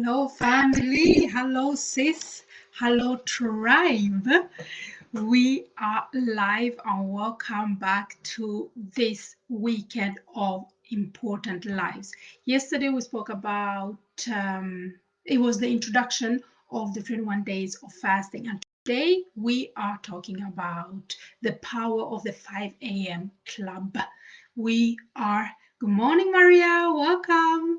Hello, family. Hello, sis. Hello, tribe. We are live and welcome back to this weekend of important lives. Yesterday, we spoke about it was the introduction of the 21 days of fasting, and today we are talking about the power of the 5 a.m. club. Good morning, Maria. Welcome.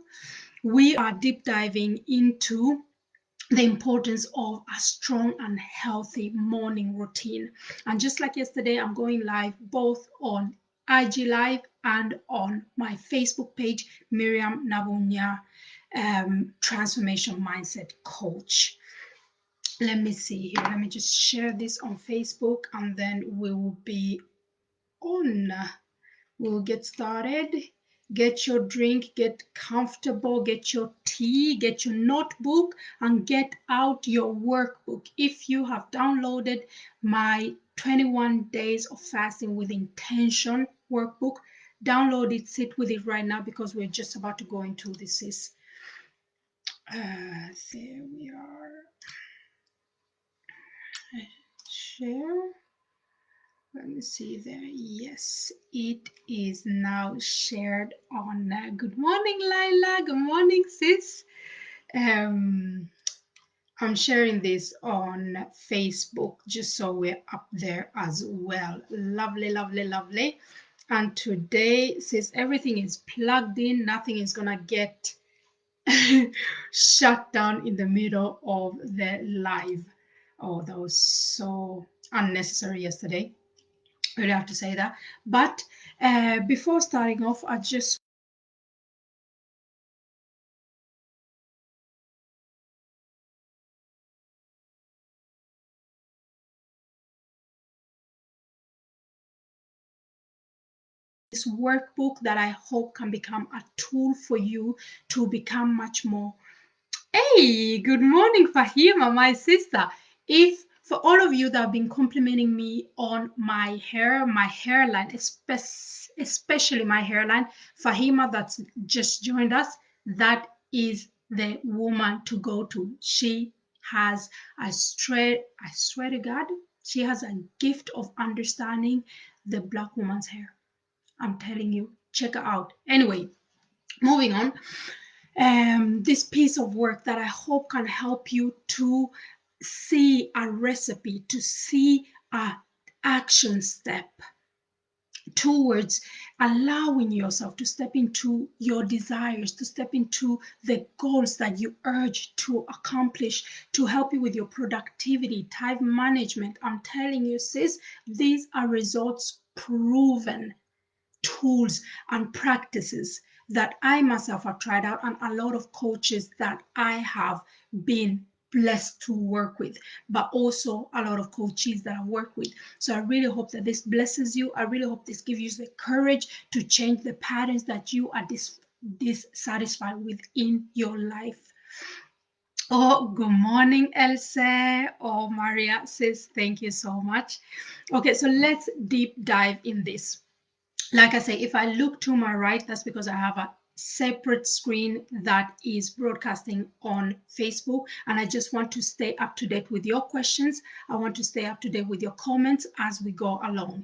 We are deep diving into the importance of a strong and healthy morning routine. And just like yesterday, I'm going live both on IG Live and on my Facebook page, Miriam Nabunya, Transformation Mindset Coach. Let me see here. Let me just share this on Facebook and then we will be on. We'll get started. Get your drink, get comfortable, get your tea, get your notebook, and get out your workbook. If you have downloaded my 21 days of fasting with intention workbook, download it, sit with it right now because we're just about to go into this. There we are. Share. Let me see there. Yes, it is now shared on. Good morning, Lila. Good morning, sis. I'm sharing this on Facebook just so we're up there as well. Lovely, lovely, lovely. And today, since everything is plugged in, nothing is gonna get shut down in the middle of the live. Oh, that was so unnecessary yesterday. I really have to say that. But before starting off, I just this workbook that I hope can become a tool for you to become much more. Hey, good morning, Fahima, my sister. If for all of you that have been complimenting me on my hair, my hairline, especially my hairline, Fahima, that's just joined us, that is the woman to go to. She has I swear to God, she has a gift of understanding the Black woman's hair. I'm telling you, check her out. Anyway, moving on. This piece of work that I hope can help you to see a recipe, to see a action step towards allowing yourself to step into your desires, to step into the goals that you urge to accomplish, to help you with your productivity, time management. I'm telling you, sis, these are results proven tools and practices that I myself have tried out, and a lot of coaches that I have been blessed to work with, but also a lot of coaches that I work with. So I really hope that this blesses you. I really hope this gives you the courage to change the patterns that you are dissatisfied with in your life. Oh, good morning, Elsa. Oh, Maria says, thank you so much. Okay, so let's deep dive in this. Like I say, if I look to my right, that's because I have a separate screen that is broadcasting on Facebook, and I just want to stay up to date with your questions. I want to stay up to date with your comments as we go along.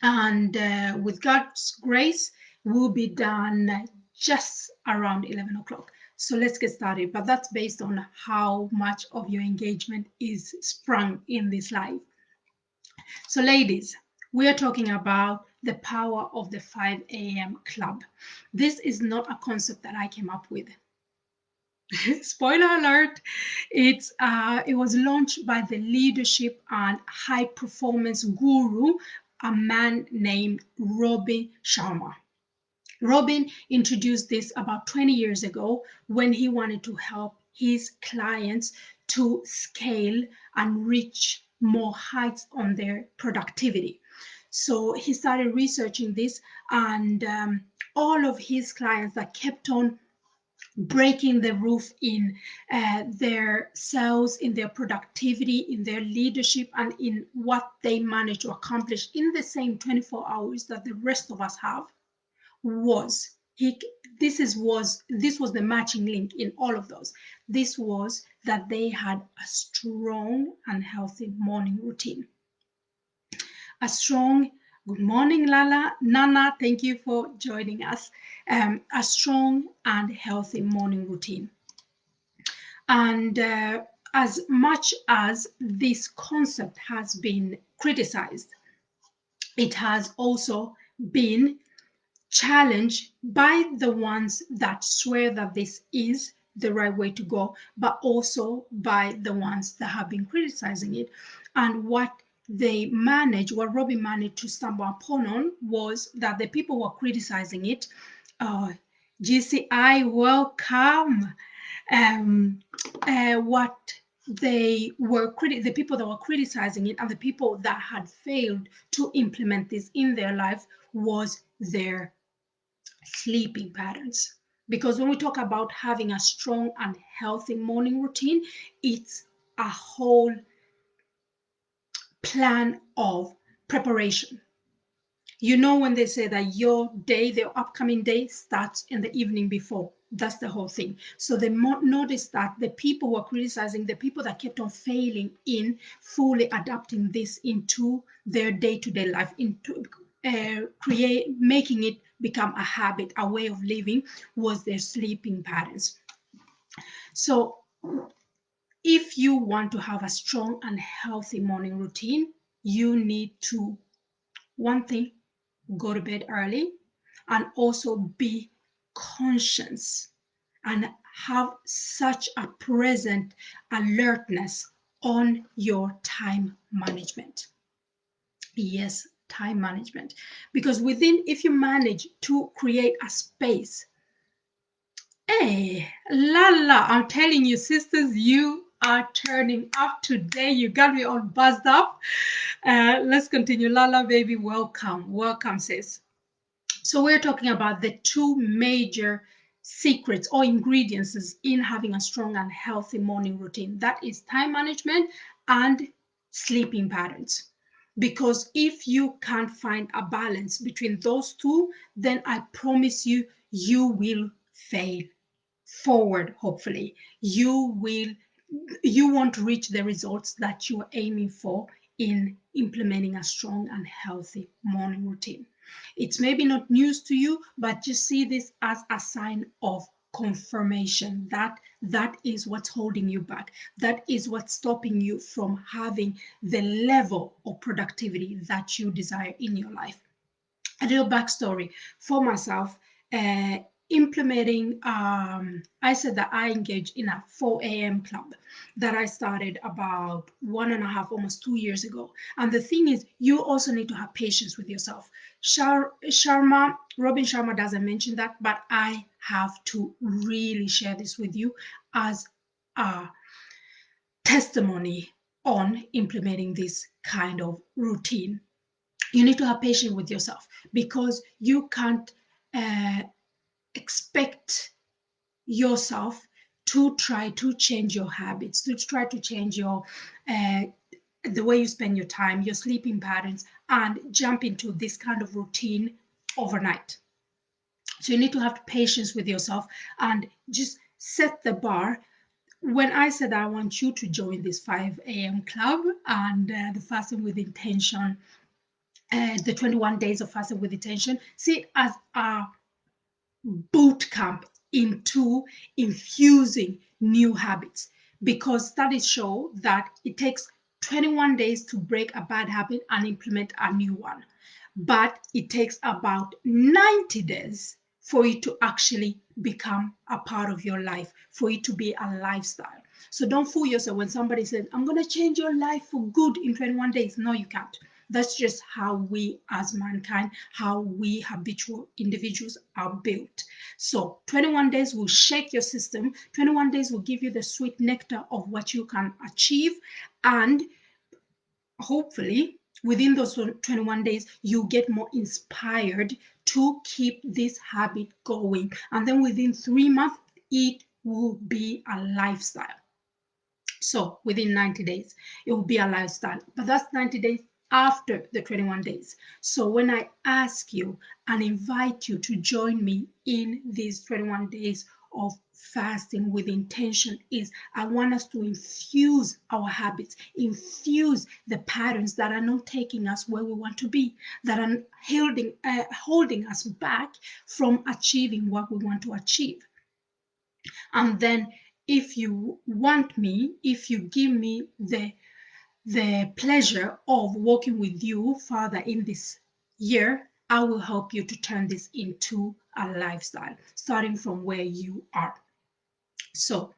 And with God's grace, we'll be done just around 11 o'clock. So let's get started. But that's based on how much of your engagement is sprung in this live. So, ladies, we are talking about the power of the 5 a.m. club. This is not a concept that I came up with. Spoiler alert, it was launched by the leadership and high performance guru, a man named Robin Sharma. Robin introduced this about 20 years ago when he wanted to help his clients to scale and reach more heights on their productivity. So he started researching this, and all of his clients that kept on breaking the roof in their sales, in their productivity, in their leadership, and in what they managed to accomplish in the same 24 hours that the rest of us have, was this was the matching link in all of those. This was that they had a strong and healthy morning routine. A strong good morning, Lala. Nana, thank you for joining us. A strong and healthy morning routine. And as much as this concept has been criticized, it has also been challenged by the ones that swear that this is the right way to go, but also by the ones that have been criticizing it. And what Robin managed to stumble upon was that the people who were criticizing it, GCI, welcome. What the people that were criticizing it and the people that had failed to implement this in their life was their sleeping patterns. Because when we talk about having a strong and healthy morning routine, it's a whole plan of preparation. You know, when they say that your day, the upcoming day, starts in the evening before. That's the whole thing. So they noticed that the people who are criticizing, the people that kept on failing in fully adapting this into their day-to-day life, into making it become a habit, a way of living, was their sleeping patterns. So if you want to have a strong and healthy morning routine, you need to, one thing, go to bed early, and also be conscious and have such a present alertness on your time management. Yes, time management. Because if you manage to create a space, hey, Lala, I'm telling you, sisters, you are turning up today. You got me all buzzed up. Let's continue. Lala, baby, welcome. Welcome, sis. So we're talking about the two major secrets or ingredients in having a strong and healthy morning routine. That is time management and sleeping patterns. Because if you can't find a balance between those two, then I promise you, you will fail forward. Hopefully you won't reach the results that you're aiming for in implementing a strong and healthy morning routine. It's maybe not news to you, but just see this as a sign of confirmation that that is what's holding you back. That is what's stopping you from having the level of productivity that you desire in your life. A little backstory for myself. Implementing, I said that I engaged in a 4 a.m. club that I started about 1.5, almost 2 years ago. And the thing is, you also need to have patience with yourself. Robin Sharma doesn't mention that, but I have to really share this with you as a testimony on implementing this kind of routine. You need to have patience with yourself because you can't expect yourself to try to change your habits, to try to change your the way you spend your time, your sleeping patterns, and jump into this kind of routine overnight. So you need to have patience with yourself and just set the bar. When I said I want you to join this 5 a.m. club and the fasting with intention, the 21 days of fasting with intention, see it as a boot camp into infusing new habits, because studies show that it takes 21 days to break a bad habit and implement a new one, but it takes about 90 days for it to actually become a part of your life, for it to be a lifestyle. So don't fool yourself when somebody says, I'm going to change your life for good in 21 days. No, you can't. That's just how we as mankind, how we habitual individuals are built. So 21 days will shake your system. 21 days will give you the sweet nectar of what you can achieve. And hopefully within those 21 days, you get more inspired to keep this habit going. And then within 3 months, it will be a lifestyle. So within 90 days, it will be a lifestyle. But that's 90 days after the 21 days. So when I ask you and invite you to join me in these 21 days of fasting with intention, is I want us to infuse our habits, infuse the patterns that are not taking us where we want to be, that are holding us back from achieving what we want to achieve. And then if you want me, if you give me the pleasure of working with you further in this year, I will help you to turn this into a lifestyle, starting from where you are. So,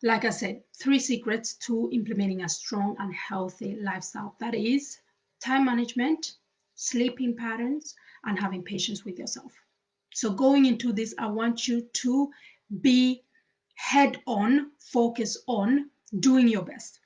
like I said, 3 secrets to implementing a strong and healthy lifestyle. That is time management, sleeping patterns, and having patience with yourself. So, going into this, I want you to be head on, focus on doing your best.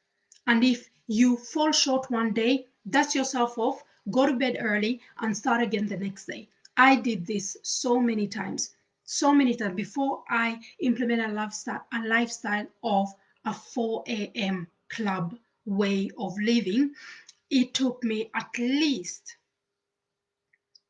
And if you fall short one day, dust yourself off, go to bed early, and start again the next day. I did this so many times. So many times before I implemented a lifestyle of a 4 a.m. club way of living. It took me at least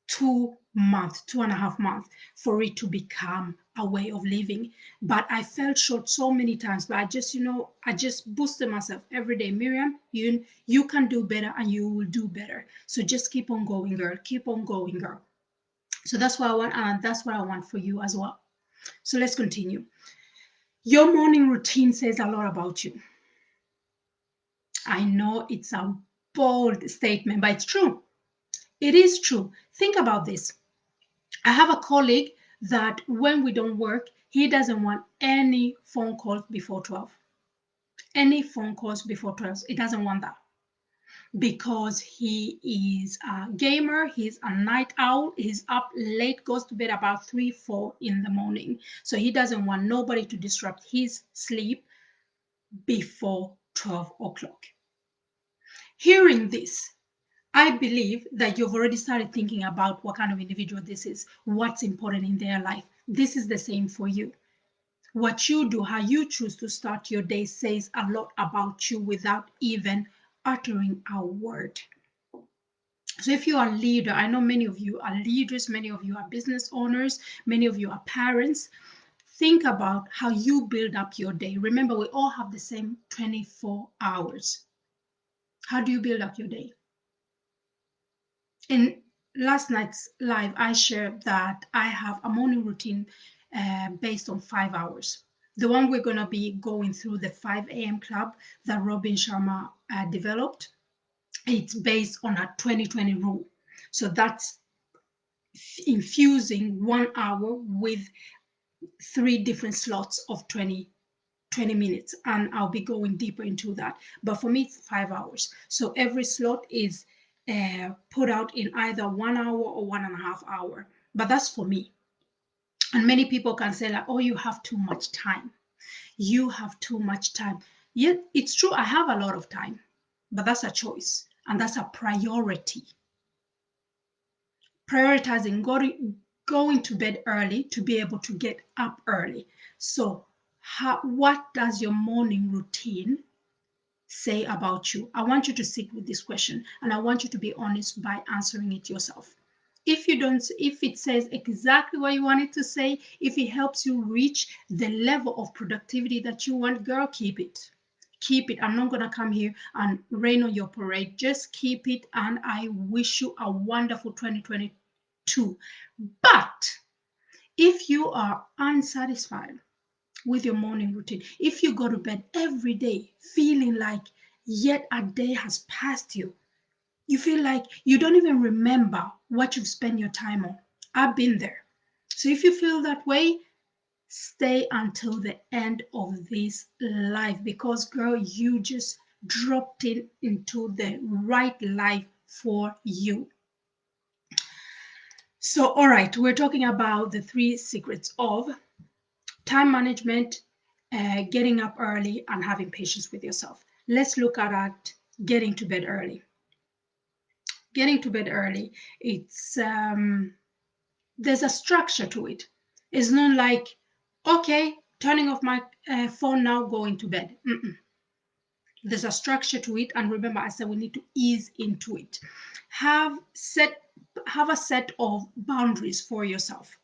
2 months, 2.5 months for it to become a way of living. But I fell short so many times. But I just boosted myself every day. Miriam, you can do better and you will do better. So just keep on going, girl. Keep on going, girl. So that's what I want, and that's what I want for you as well. So let's continue. Your morning routine says a lot about you. I know it's a bold statement, but it's true. It is true. Think about this. I have a colleague that when we don't work, he doesn't want any phone calls before 12. Any phone calls before 12. He doesn't want that because he is a gamer, he's a night owl, he's up late, goes to bed about 3, 4 in the morning. So he doesn't want nobody to disrupt his sleep before 12 o'clock. Hearing this, I believe that you've already started thinking about what kind of individual this is, what's important in their life. This is the same for you. What you do, how you choose to start your day says a lot about you without even uttering a word. So if you are a leader, I know many of you are leaders, many of you are business owners, many of you are parents. Think about how you build up your day. Remember, we all have the same 24 hours. How do you build up your day? In last night's live, I shared that I have a morning routine based on 5 hours. The one we're going to be going through, the 5 a.m. club that Robin Sharma developed, it's based on a 2020 rule. So that's infusing 1 hour with 3 different slots of 20 minutes, and I'll be going deeper into that. But for me, it's 5 hours. So every slot is put out in either 1 hour or 1.5 hours. But that's for me. And many people can say, like, oh, you have too much time. You have too much time. Yet it's true, I have a lot of time, but that's a choice and that's a priority. Prioritizing going to bed early to be able to get up early. So, what does your morning routine say about you? I want you to sit with this question and I want you to be honest by answering it yourself. If it says exactly what you want it to say, if it helps you reach the level of productivity that you want, girl, keep it. Keep it. I'm not going to come here and rain on your parade. Just keep it. And I wish you a wonderful 2022. But if you are unsatisfied with your morning routine, if you go to bed every day feeling like yet a day has passed you, you feel like you don't even remember what you've spent your time on. I've been there. So if you feel that way, stay until the end of this life because, girl, you just dropped into the right life for you. So, all right, we're talking about the 3 secrets of time management, getting up early, and having patience with yourself. Let's look at getting to bed early. Getting to bed early, it's there's a structure to it. It's not like, okay, turning off my phone now, going to bed. Mm-mm. There's a structure to it. And remember, I said we need to ease into it. Have a set of boundaries for yourself.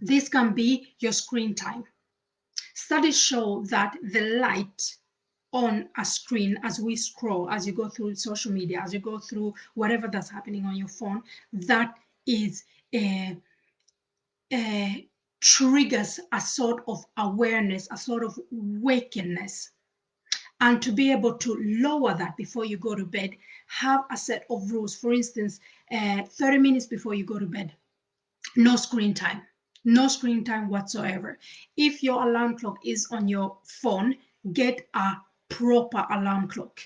This can be your screen time. Studies show that the light on a screen, as we scroll, as you go through social media, as you go through whatever that's happening on your phone, that is a, triggers a sort of awareness, a sort of wakenness. And to be able to lower that before you go to bed, have a set of rules. For instance, 30 minutes before you go to bed, no screen time. No screen time whatsoever. If your alarm clock is on your phone, get a proper alarm clock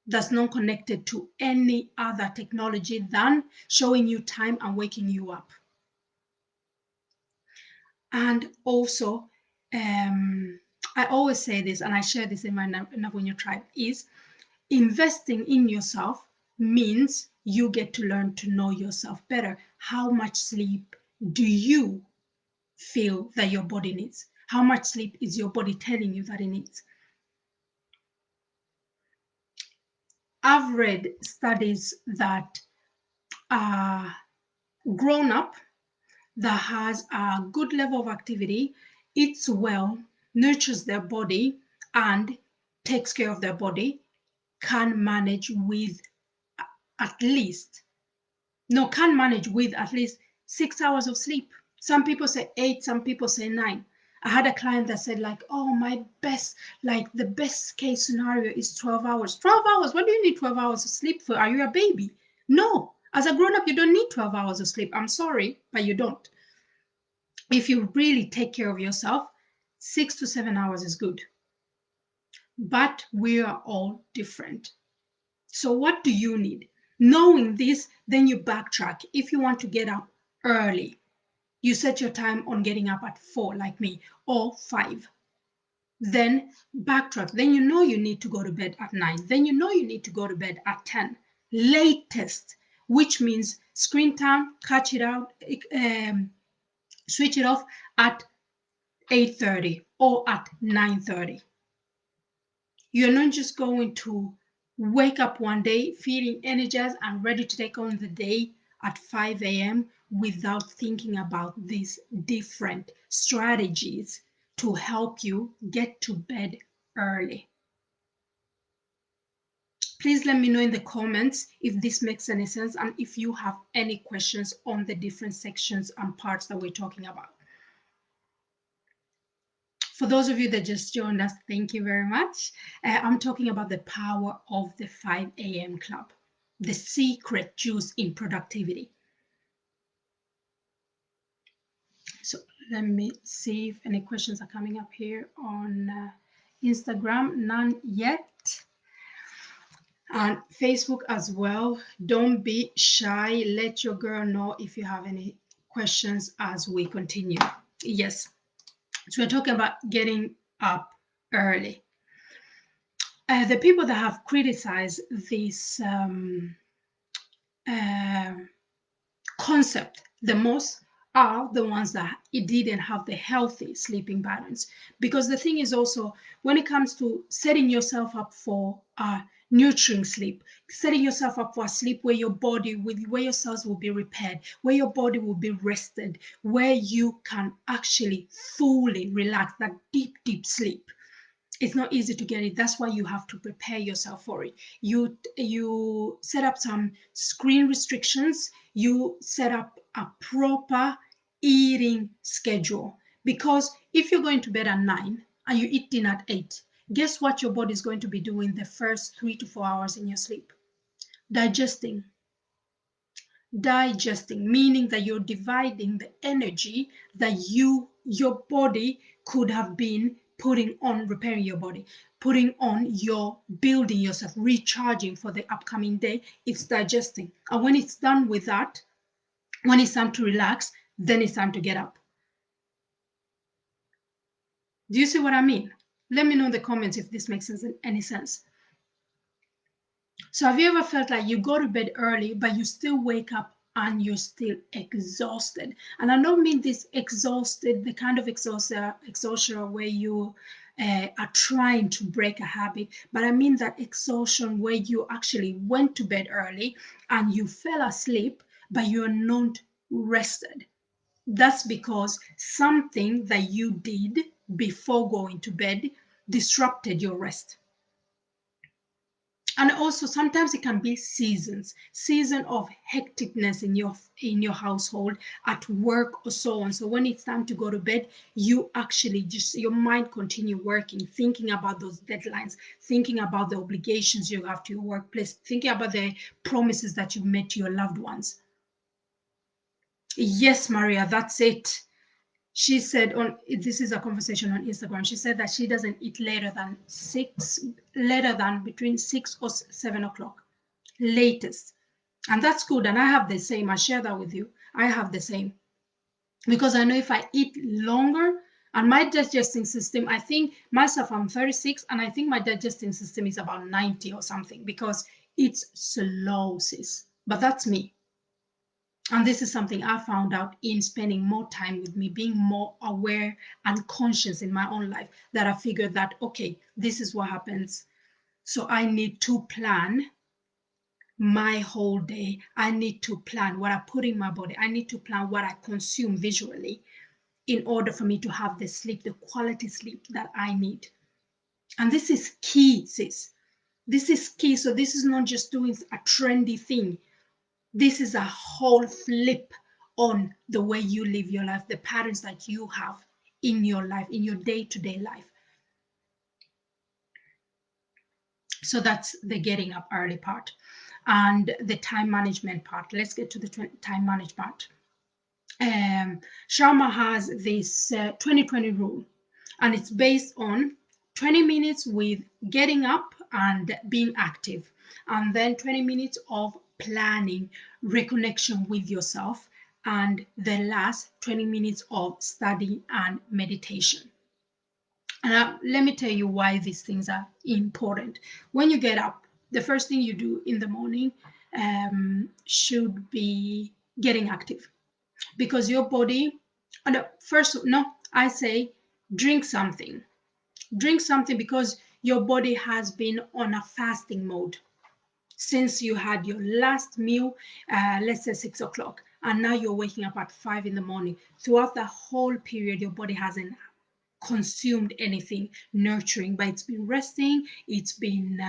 that's not connected to any other technology than showing you time and waking you up. And also, I always say this, and I share this in my Nabunya tribe, is investing in yourself means you get to learn to know yourself better. How much sleep do you feel that your body needs? How much sleep is your body telling you that it needs? I've read studies that a grown up that has a good level of activity, eats well, nurtures their body, and takes care of their body can manage with at least can manage with at least 6 hours of sleep. Some people say 8, some people say 9. I had a client that said, like, oh, my best, like the best case scenario is 12 hours. 12 hours? What do you need 12 hours of sleep for? Are you a baby? No. As a grown up, you don't need 12 hours of sleep. I'm sorry, but you don't. If you really take care of yourself, 6 to 7 hours is good. But we are all different. So what do you need? Knowing this, then you backtrack. If you want to get up early, you set your time on getting up at 4, like me, or 5. Then backtrack. Then you know you need to go to bed at 9. Then you know you need to go to bed at 10. Latest, which means screen time, catch it out, switch it off at 8:30 or at 9:30. You're not just going to wake up one day feeling energized and ready to take on the day at 5 a.m. without thinking about these different strategies to help you get to bed early. Please let me know in the comments if this makes any sense and if you have any questions on the different sections and parts that we're talking about. For those of you that just joined us, thank you very much. I'm talking about the power of the 5 a.m. club, the secret juice in productivity. So let me see if any questions are coming up here on Instagram. None yet. And Facebook as well. Don't be shy. Let your girl know if you have any questions as we continue. Yes. So we're talking about getting up early. The people that have criticized this concept the most are the ones that it didn't have the healthy sleeping patterns. Because the thing is also, when it comes to setting yourself up for nurturing sleep, setting yourself up for a sleep where your body, where your cells will be repaired, where your body will be rested, where you can actually fully relax, that deep, deep sleep. It's not easy to get it. That's why you have to prepare yourself for it. You set up some screen restrictions. You set up a proper eating schedule. Because if you're going to bed at 9 and you eat dinner at 8, guess what your body is going to be doing the first 3 to 4 hours in your sleep? Digesting, meaning that you're dividing the energy that your body could have been putting on repairing your body, putting on your building yourself, recharging for the upcoming day. It's digesting. And when it's done with that, when it's time to relax, then it's time to get up. Do you see what I mean? Let me know in the comments if this makes any sense. So have you ever felt like you go to bed early, but you still wake up and you're still exhausted? And I don't mean this exhausted, the kind of exhaustion where you are trying to break a habit, but I mean that exhaustion where you actually went to bed early and you fell asleep, but you're not rested. That's because something that you did before going to bed disrupted your rest. And also sometimes it can be season of hecticness in your household, at work or so on. So when it's time to go to bed, you actually just, your mind continue working, thinking about those deadlines, thinking about the obligations you have to your workplace, thinking about the promises that you've made to your loved ones. Yes, Maria, that's it. She said, on this is a conversation on Instagram, she said that she doesn't eat later than between 6 or 7 o'clock latest. And that's good. And I have the same. I share that with you. I have the same because I know if I eat longer, and my digesting system, I think myself, I'm 36, and I think my digesting system is about 90 or something because it's slow, sis. But that's me. And this is something I found out in spending more time with me, being more aware and conscious in my own life, that I figured that, okay, this is what happens. So I need to plan my whole day. I need to plan what I put in my body. I need to plan what I consume visually in order for me to have the sleep, the quality sleep that I need. And this is key, sis. This is key. So this is not just doing a trendy thing. This is a whole flip on the way you live your life, the patterns that you have in your life, in your day-to-day life. So that's the getting up early part. And the time management part. Let's get to the time management part. Sharma has this 2020 rule, and it's based on 20 minutes with getting up and being active, and then 20 minutes of planning, reconnection with yourself, and the last 20 minutes of study and meditation. And let me tell you why these things are important. When you get up, the first thing you do in the morning should be getting active, because your body, no, first, no, I say drink something because your body has been on a fasting mode since you had your last meal, let's say 6 o'clock, and now you're waking up at 5 in the morning. Throughout the whole period, your body hasn't consumed anything nurturing, but it's been resting, it's been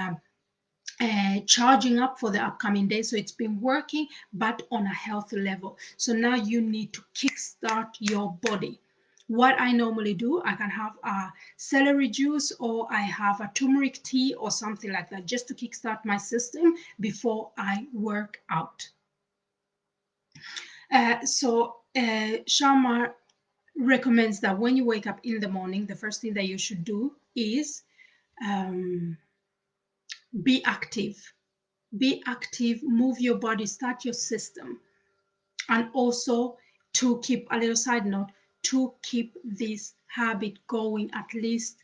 charging up for the upcoming day. So it's been working, but on a healthy level. So now you need to kickstart your body. What I normally do, I can have a celery juice or I have a turmeric tea or something like that, just to kickstart my system before I work out. Sharma recommends that when you wake up in the morning, the first thing that you should do is be active. Be active, move your body, start your system. And also, to keep a little side note, to keep this habit going at least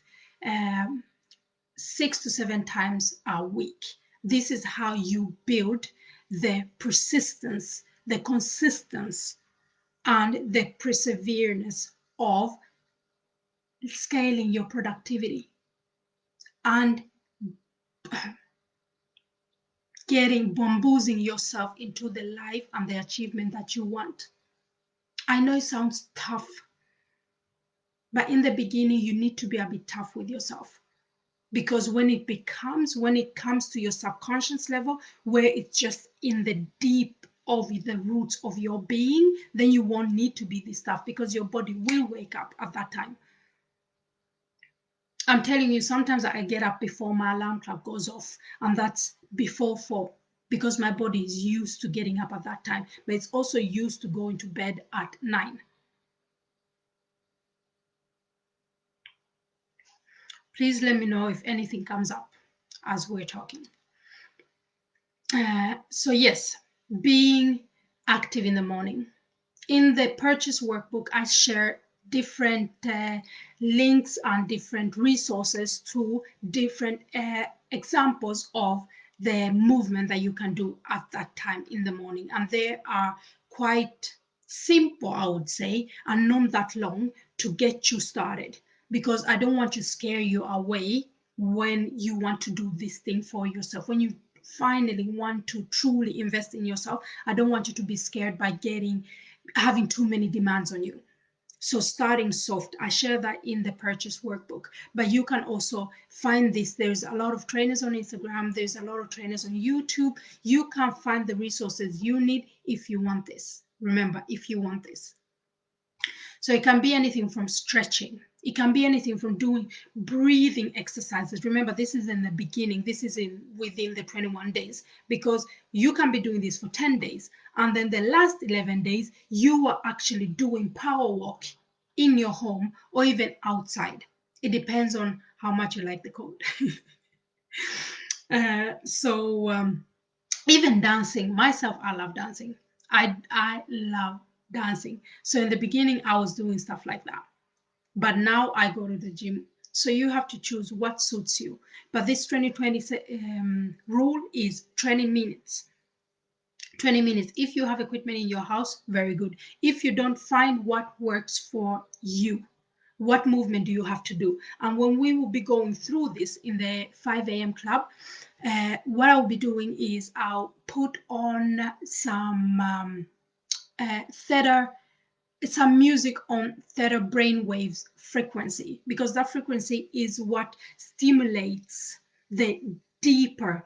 6 to 7 times a week. This is how you build the persistence, the consistency, and the perseverance of scaling your productivity and bamboozling yourself into the life and the achievement that you want. I know it sounds tough, but in the beginning, you need to be a bit tough with yourself, because when it comes to your subconscious level, where it's just in the deep of the roots of your being, then you won't need to be this tough, because your body will wake up at that time. I'm telling you, sometimes I get up before my alarm clock goes off, and that's before 4, because my body is used to getting up at that time, but it's also used to going to bed at 9. Please let me know if anything comes up as we're talking. So yes, being active in the morning. In the purchase workbook, I share different links and different resources to different examples of the movement that you can do at that time in the morning. And they are quite simple, I would say, and not that long to get you started. because I don't want to scare you away when you want to do this thing for yourself. When you finally want to truly invest in yourself, I don't want you to be scared by having too many demands on you. So starting soft, I share that in the purchase workbook. But you can also find this. There's a lot of trainers on Instagram. There's a lot of trainers on YouTube. You can find the resources you need if you want this. Remember, if you want this. So it can be anything from stretching. It can be anything from doing breathing exercises. Remember, this is in the beginning. This is within the 21 days, because you can be doing this for 10 days. And then the last 11 days, you are actually doing power walk in your home or even outside. It depends on how much you like the cold. So even dancing, myself, I love dancing. I love dancing. So in the beginning, I was doing stuff like that. But now I go to the gym. So you have to choose what suits you. But this 2020 rule is 20 minutes. 20 minutes. If you have equipment in your house, very good. If you don't, find what works for you. What movement do you have to do? And when we will be going through this in the 5 a.m. club, what I'll be doing is I'll put on some theta, some music on theta brainwaves frequency, because that frequency is what stimulates the deeper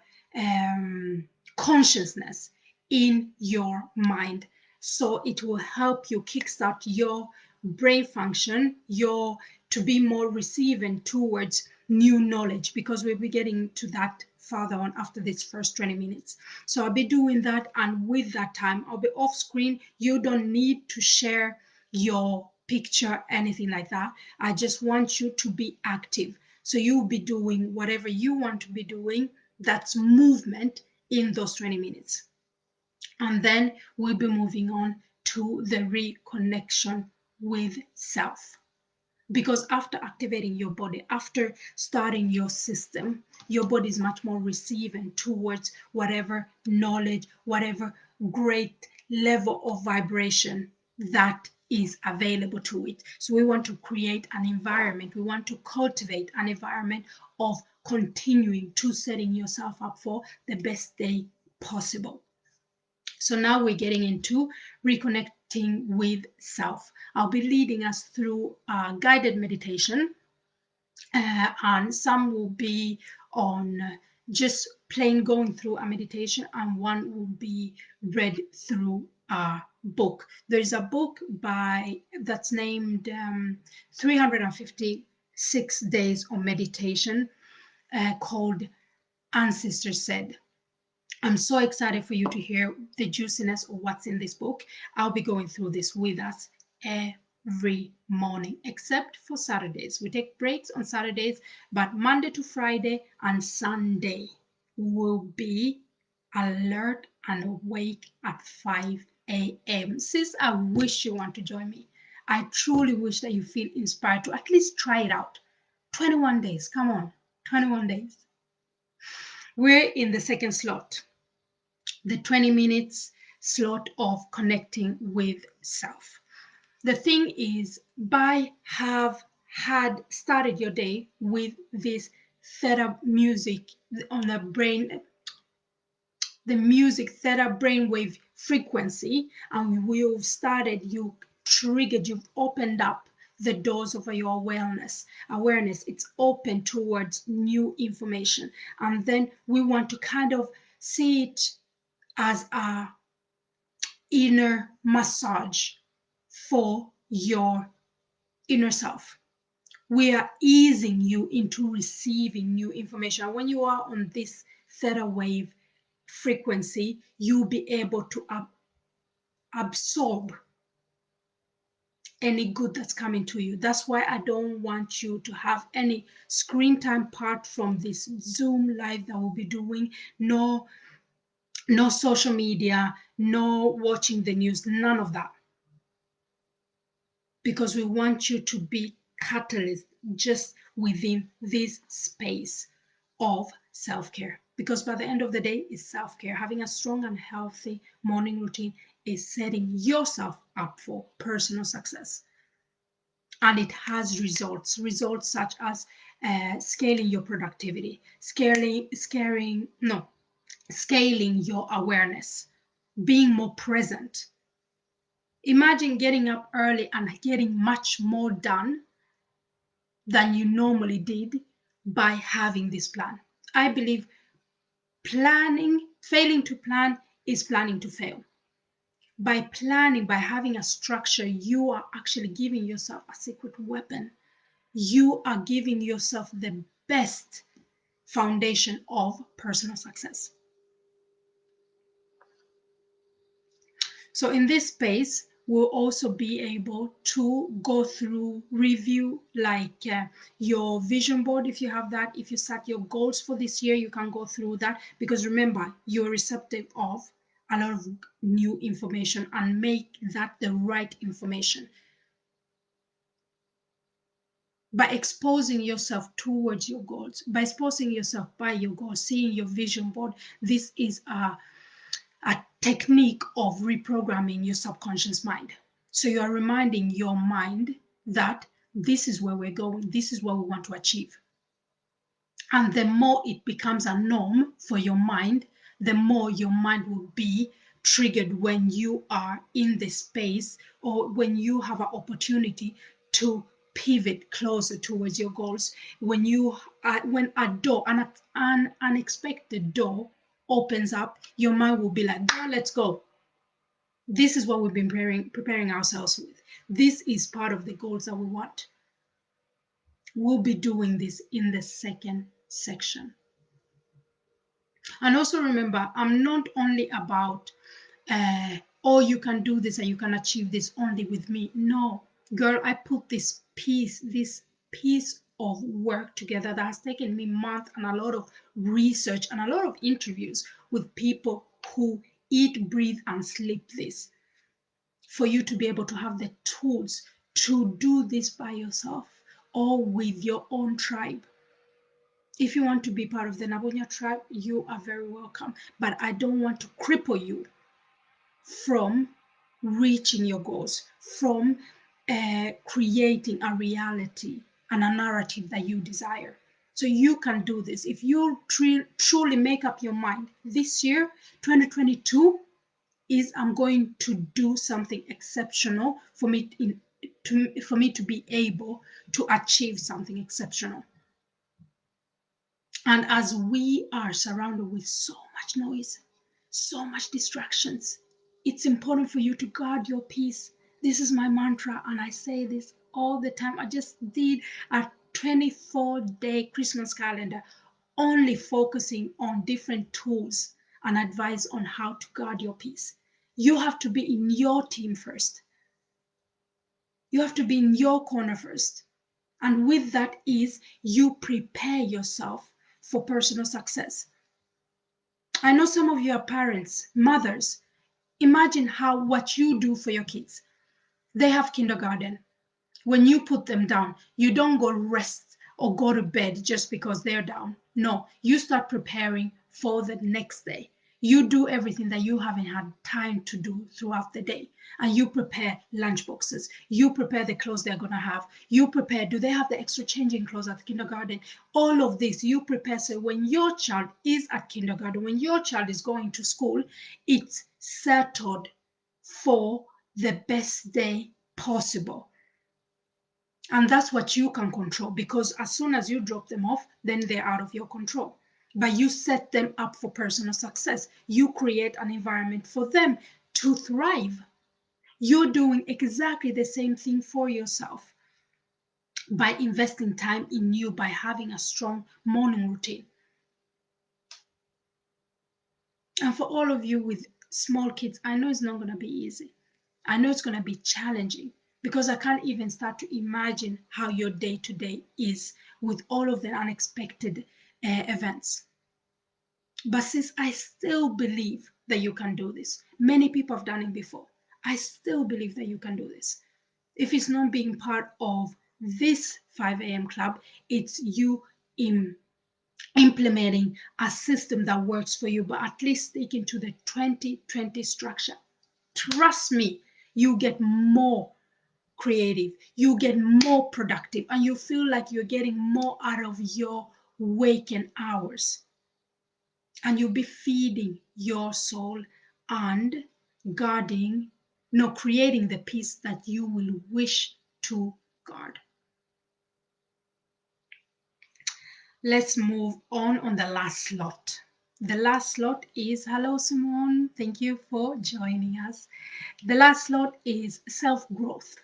consciousness in your mind. So it will help you kickstart your brain function, your to be more receiving towards new knowledge, because we'll be getting to that further on after this first 20 minutes. So I'll be doing that, and with that time I'll be off screen. You don't need to share your picture, anything like that. I just want you to be active. So you'll be doing whatever you want to be doing, that's movement, in those 20 minutes. And then we'll be moving on to the reconnection with self. Because after activating your body, after starting your system, your body is much more receiving towards whatever knowledge, whatever great level of vibration that is available to it. So we want to create an environment, we want to cultivate an environment of continuing to setting yourself up for the best day possible. So now we're getting into reconnecting with self. I'll be leading us through a guided meditation, and some will be on just plain going through a meditation, and one will be read through a book. There's a book that's named 356 Days of Meditation, called Ancestor Said. I'm so excited for you to hear the juiciness of what's in this book. I'll be going through this with us every morning, except for Saturdays. We take breaks on Saturdays, but Monday to Friday and Sunday will be alert and awake at 5 a.m. Sis, I wish you want to join me. I truly wish that you feel inspired to at least try it out. 21 days, come on, 21 days. We're in the second slot, the 20 minutes slot of connecting with self. The thing is, by have had started your day with this theta music on the brain, the music theta brainwave frequency, and you've started, you triggered, you've opened up the doors of your awareness. It's open towards new information, and then we want to kind of see it as a inner massage for your inner self. We are easing you into receiving new information. When you are on this theta wave frequency, you'll be able to absorb any good that's coming to you. That's why I don't want you to have any screen time apart from this Zoom live that we'll be doing. No social media, no watching the news, none of that. Because we want you to be catalyst just within this space of self-care. Because by the end of the day, it's self-care. Having a strong and healthy morning routine is setting yourself up for personal success. and it has results such as scaling your productivity, scaling your awareness, being more present. Imagine getting up early and getting much more done than you normally did by having this plan. I believe failing to plan is planning to fail. By planning, by having a structure, you are actually giving yourself a secret weapon. You are giving yourself the best foundation of personal success. So in this space, we'll also be able to go through, review like your vision board if you have that. If you set your goals for this year, you can go through that, because remember, you're receptive of a lot of new information, and make that the right information. By exposing yourself towards your goals, by exposing yourself by your goals, seeing your vision board, this is a technique of reprogramming your subconscious mind. So you are reminding your mind that this is where we're going, this is what we want to achieve. And the more it becomes a norm for your mind, the more your mind will be triggered when you are in the space, or when you have an opportunity to pivot closer towards your goals. When a door, an unexpected door opens up, your mind will be like, girl, let's go. This is what we've been preparing ourselves with. This is part of the goals that we want. We'll be doing this in the second section. And also remember, I'm not only about, oh, you can do this and you can achieve this only with me. No, girl, I put this piece of work together that has taken me months, and a lot of research and a lot of interviews with people who eat, breathe, and sleep this, for you to be able to have the tools to do this by yourself or with your own tribe. If you want to be part of the Nabunya tribe, you are very welcome. But I don't want to cripple you from reaching your goals, from creating a reality and a narrative that you desire. So you can do this. If you truly make up your mind, this year, 2022, is I'm going to do something exceptional for me to be able to achieve something exceptional. And as we are surrounded with so much noise, so much distractions, it's important for you to guard your peace. This is my mantra, and I say this all the time. I just did a 24-day Christmas calendar, only focusing on different tools and advice on how to guard your peace. You have to be in your team first. You have to be in your corner first. And with that is you prepare yourself for personal success. I know some of you are parents, mothers. Imagine what you do for your kids. They have kindergarten. When you put them down, you don't go rest or go to bed just because they're down. No, you start preparing for the next day. You do everything that you haven't had time to do throughout the day. And you prepare lunch boxes. You prepare the clothes they're going to have. You prepare, do they have the extra changing clothes at the kindergarten? All of this, you prepare, so when your child is at kindergarten, when your child is going to school, it's settled for the best day possible. And that's what you can control, because as soon as you drop them off, then they're out of your control. But you set them up for personal success. You create an environment for them to thrive. You're doing exactly the same thing for yourself by investing time in you, by having a strong morning routine. And for all of you with small kids, I know it's not going to be easy. I know it's going to be challenging, because I can't even start to imagine how your day to day is with all of the unexpected events. But since I still believe that you can do this, many people have done it before. I still believe that you can do this. If it's not being part of this 5 a.m. club, it's you implementing a system that works for you, but at least sticking to the 20-20 structure. Trust me, you get more creative, you get more productive, and you feel like you're getting more out of your waking hours. And you'll be feeding your soul and guarding, no, creating the peace that you will wish to guard. Let's move on the last slot. The last slot is, hello Simone, thank you for joining us. The last slot is self-growth.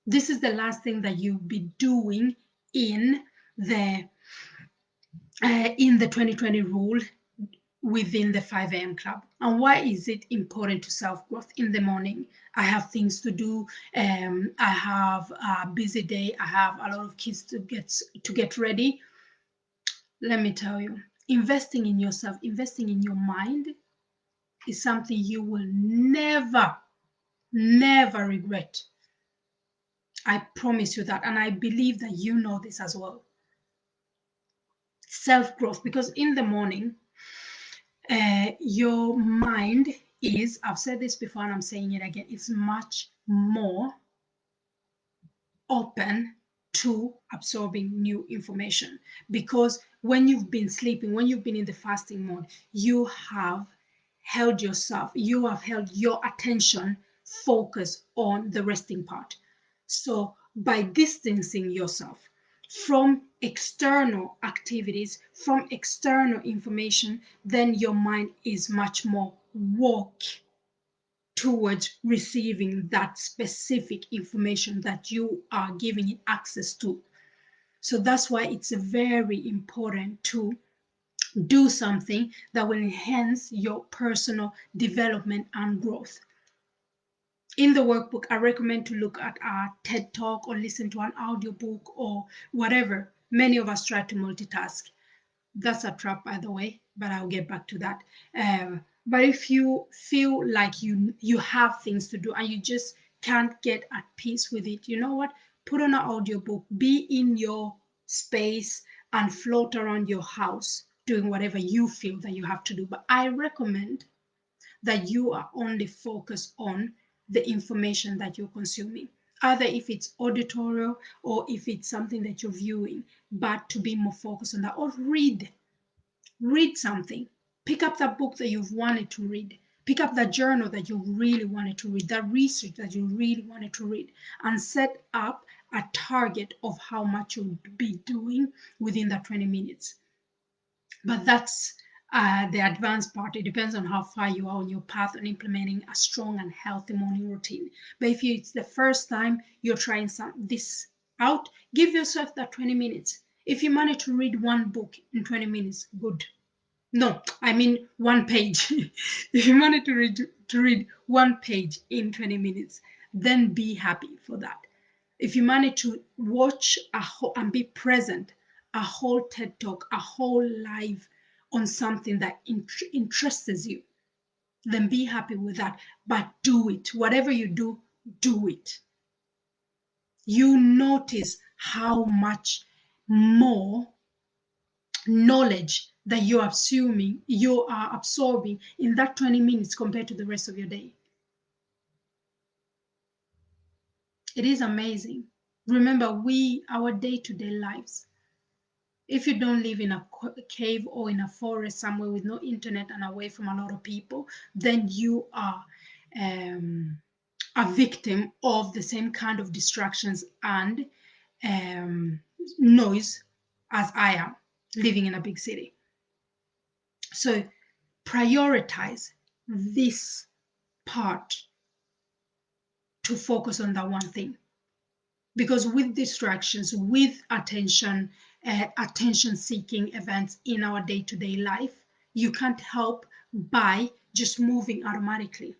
This is the last thing that you'll be doing in the 2020 rule within the 5 a.m. club. And why is it important to self-growth in the morning? I have things to do. I have a busy day. I have a lot of kids to get ready. Let me tell you, investing in yourself, investing in your mind is something you will never, never regret. I promise you that. And I believe that you know this as well. Self-growth, because in the morning, your mind is, I've said this before and I'm saying it again, it's much more open to absorbing new information, because when you've been sleeping, when you've been in the fasting mode, you have held your attention focus on the resting part. So by distancing yourself from external activities, from external information, then your mind is much more woke towards receiving that specific information that you are giving it access to. So that's why it's very important to do something that will enhance your personal development and growth. In the workbook, I recommend to look at a TED Talk or listen to an audiobook or whatever. Many of us try to multitask. That's a trap, by the way, but I'll get back to that. But if you feel like you have things to do and you just can't get at peace with it, you know what? Put on an audiobook, be in your space and float around your house doing whatever you feel that you have to do. But I recommend that you are only focused on the information that you're consuming, either if it's auditorial or if it's something that you're viewing, but to be more focused on that. Or read something. Pick up that book that you've wanted to read. Pick up that journal that you really wanted to read, that research that you really wanted to read, and set up a target of how much you'll be doing within that 20 minutes. But that's the advanced part. It depends on how far you are on your path on implementing a strong and healthy morning routine. But if it's the first time you're trying this out, give yourself that 20 minutes. If you manage to read one book in 20 minutes, good. No, I mean one page. If you manage to read one page in 20 minutes, then be happy for that. If you manage to watch and be present, a whole TED Talk, a whole live on something that interests you, then be happy with that. But do it. Whatever you do, do it. You notice how much more knowledge that you are absorbing in that 20 minutes compared to the rest of your day. It is amazing. Remember, our day-to-day lives, if you don't live in a cave or in a forest somewhere with no internet and away from a lot of people, then you are a victim of the same kind of distractions and noise as I am, living in a big city. So prioritize this part to focus on that one thing. Because with distractions, with attention seeking events in our day-to-day life, you can't help by just moving automatically.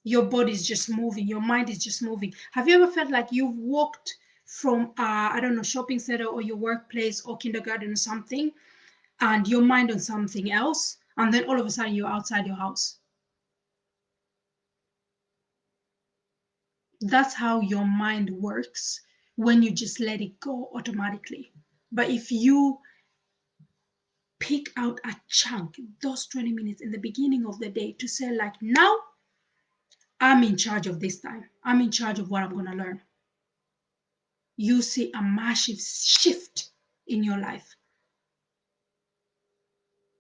Your body is just moving, your mind is just moving. Have you ever felt like you've walked from I don't know, shopping center or your workplace or kindergarten or something, and your mind on something else, and then all of a sudden you're outside your house? That's how your mind works when you just let it go automatically. But if you pick out a chunk, those 20 minutes in the beginning of the day, to say, like, now I'm in charge of this time. I'm in charge of what I'm going to learn. You see a massive shift in your life.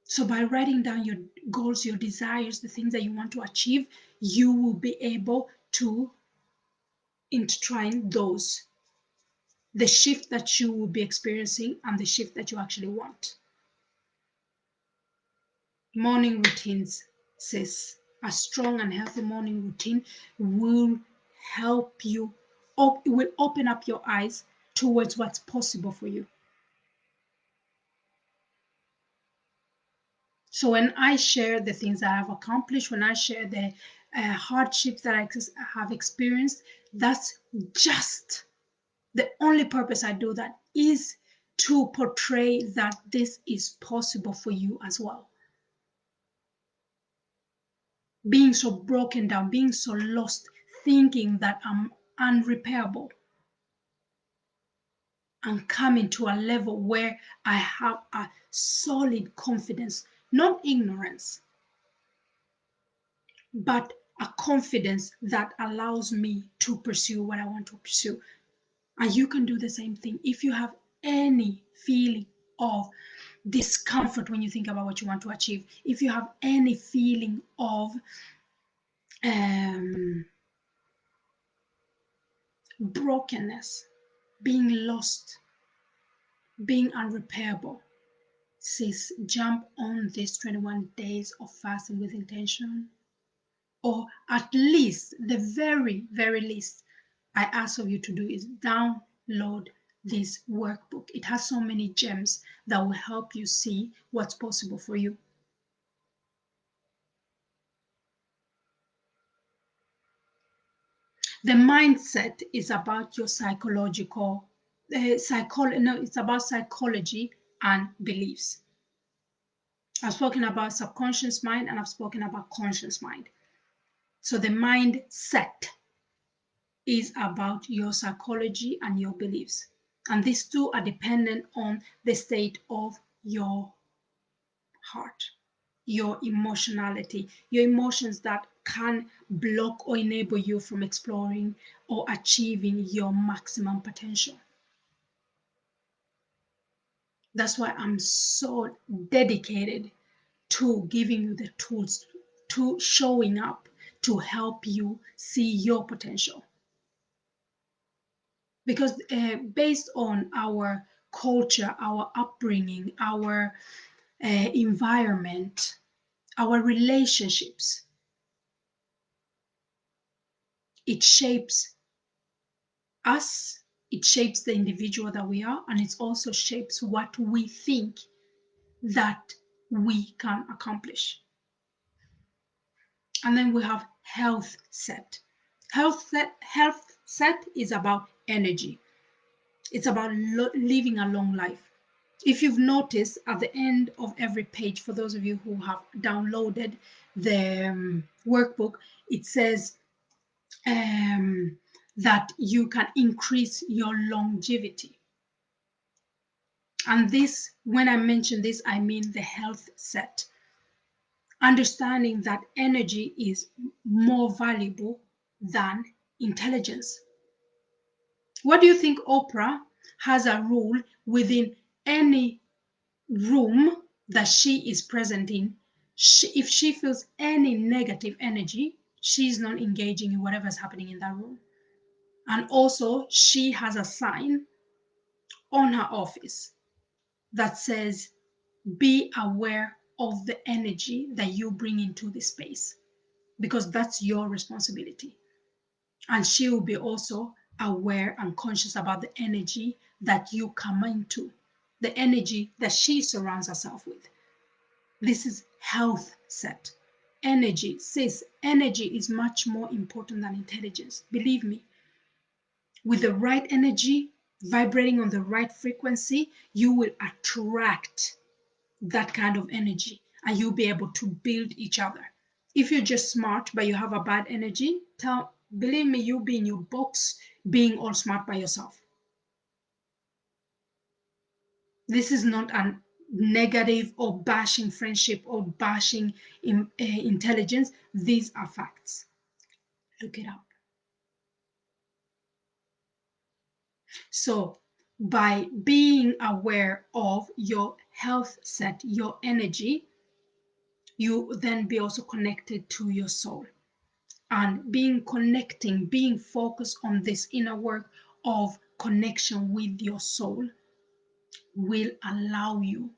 So by writing down your goals, your desires, the things that you want to achieve, you will be able to intertwine those, the shift that you will be experiencing and the shift that you actually want. Morning routines, sis. A strong and healthy morning routine will help you, it will open up your eyes towards what's possible for you. So when I share the things that I've accomplished, when I share the hardships that I have experienced, that's just the only purpose I do that is to portray that this is possible for you as well. Being so broken down, being so lost, thinking that I'm unrepairable, and coming to a level where I have a solid confidence, not ignorance, but a confidence that allows me to pursue what I want to pursue. And you can do the same thing. If you have any feeling of discomfort when you think about what you want to achieve, if you have any feeling of brokenness, being lost, being unrepairable, sis, jump on these 21 days of fasting with intention. Or at least, the very, very least I ask of you to do is download this workbook. It has so many gems that will help you see what's possible for you. The mindset is about your psychological, it's about psychology and beliefs. I've spoken about subconscious mind and I've spoken about conscious mind. So the mindset is about your psychology and your beliefs. And these two are dependent on the state of your heart, your emotionality, your emotions that can block or enable you from exploring or achieving your maximum potential. That's why I'm so dedicated to giving you the tools, to showing up to help you see your potential. Because based on our culture, our upbringing, our environment, our relationships, it shapes us, it shapes the individual that we are, and it also shapes what we think that we can accomplish. And then we have health set. Health set is about energy. It's about living a long life. If you've noticed at the end of every page, for those of you who have downloaded the workbook, it says that you can increase your longevity. And this, when I mention this, I mean the health set. Understanding that energy is more valuable than intelligence. What do you think Oprah has a rule within any room that she is present in? If she feels any negative energy, she's not engaging in whatever's happening in that room. And also, she has a sign on her office that says, be aware of the energy that you bring into the space, because that's your responsibility. And she will be also aware and conscious about the energy that you come into, the energy that she surrounds herself with. This is health set. Energy, sis, energy is much more important than intelligence. Believe me, with the right energy, vibrating on the right frequency, you will attract that kind of energy and you'll be able to build each other. If you're just smart but you have a bad energy, believe me, you'll be in your box being all smart by yourself. This is not a negative or bashing friendship or bashing intelligence. These are facts. Look it up. So, by being aware of your health set, your energy, you then be also connected to your soul. And being focused on this inner work of connection with your soul will allow you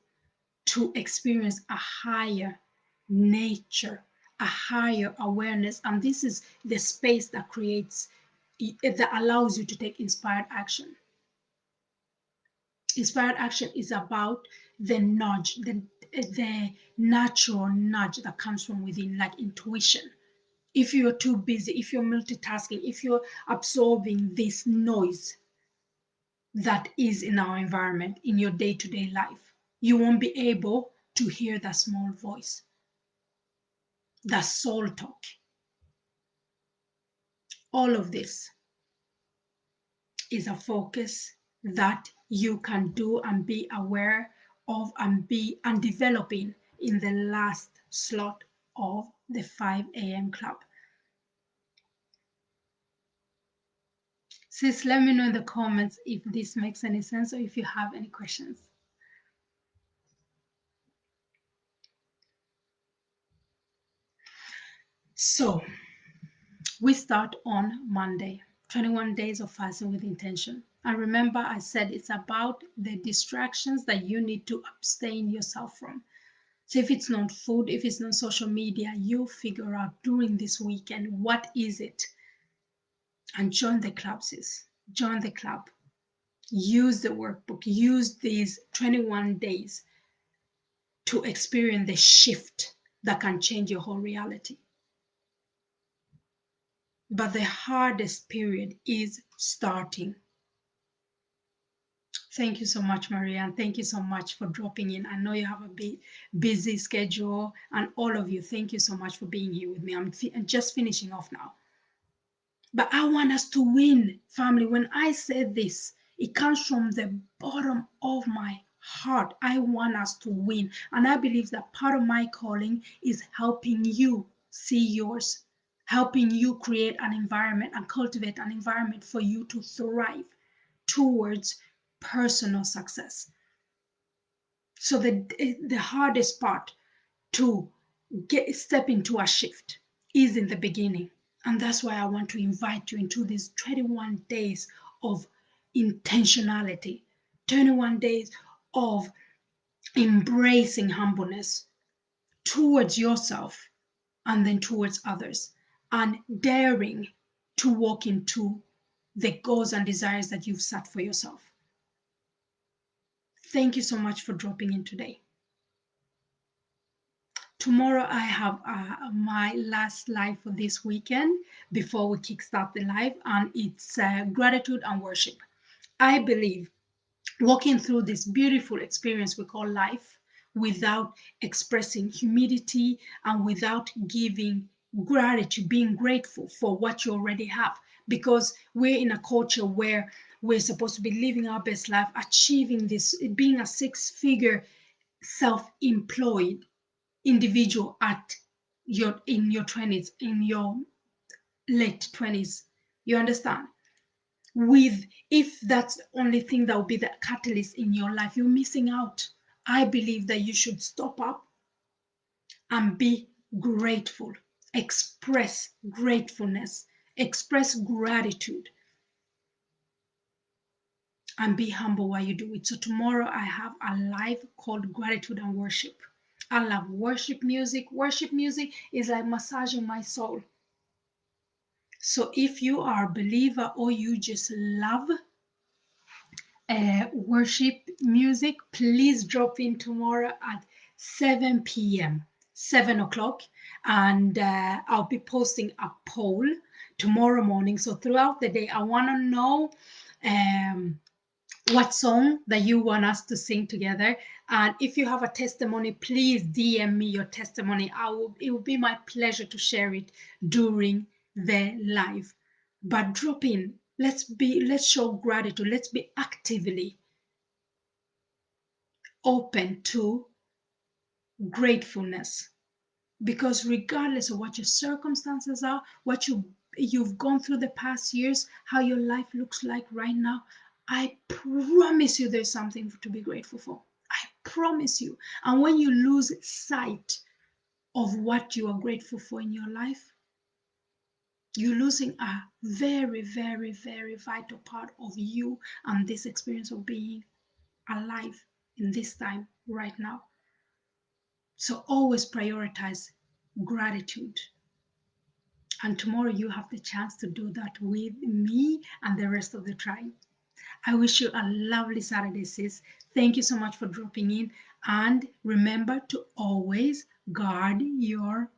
to experience a higher nature, a higher awareness. And this is the space that allows you to take inspired action. Inspired action is about the nudge, the natural nudge that comes from within, like intuition. If you're too busy, if you're multitasking, if you're absorbing this noise that is in our environment, in your day to day life, you won't be able to hear that small voice, that soul talk. All of this is a focus that you can do and be aware of and developing in the last slot of the 5 a.m. club. Sis, let me know in the comments if this makes any sense or if you have any questions. So, we start on Monday, 21 days of fasting with intention. And remember, I said it's about the distractions that you need to abstain yourself from. So if it's not food, if it's not social media, you figure out during this weekend what is it, and join the club, sis. Join the club. Use the workbook. Use these 21 days to experience the shift that can change your whole reality. But the hardest period is starting. Thank you so much, Maria, and thank you so much for dropping in. I know you have a busy schedule, and all of you, thank you so much for being here with me. I'm just finishing off now. But I want us to win, family. When I say this, it comes from the bottom of my heart. I want us to win. And I believe that part of my calling is helping you see yours, helping you create an environment and cultivate an environment for you to thrive towards personal success. So the hardest part to step into a shift is in the beginning. And that's why I want to invite you into these 21 days of intentionality, 21 days of embracing humbleness towards yourself and then towards others, and daring to walk into the goals and desires that you've set for yourself. Thank you so much for dropping in today. Tomorrow I have my last live for this weekend before we kickstart the live, and it's gratitude and worship. I believe walking through this beautiful experience we call life without expressing humility and without giving gratitude, being grateful for what you already have, because we're in a culture where we're supposed to be living our best life, achieving this, being a six-figure self-employed individual in your 20s, in your late 20s. You understand? With If that's the only thing that will be the catalyst in your life, you're missing out. I believe that you should stop up and be grateful. Express gratefulness, express gratitude, and be humble while you do it. So tomorrow I have a live called Gratitude and Worship. I love worship music. Worship music is like massaging my soul. So if you are a believer or you just love worship music, please drop in tomorrow at 7 p.m., 7 o'clock, and I'll be posting a poll tomorrow morning. So throughout the day, I want to know what song that you want us to sing together. And if you have a testimony, please DM me your testimony. It will be my pleasure to share it during the live. But drop in. Let's show gratitude. Let's be actively open to gratefulness. Because regardless of what your circumstances are, what you've you've gone through the past years, how your life looks like right now, I promise you there's something to be grateful for. I promise you. And when you lose sight of what you are grateful for in your life, you're losing a very, very, very vital part of you and this experience of being alive in this time right now. So always prioritize gratitude. And tomorrow you have the chance to do that with me and the rest of the tribe. I wish you a lovely Saturday, sis. Thank you so much for dropping in. And remember to always guard your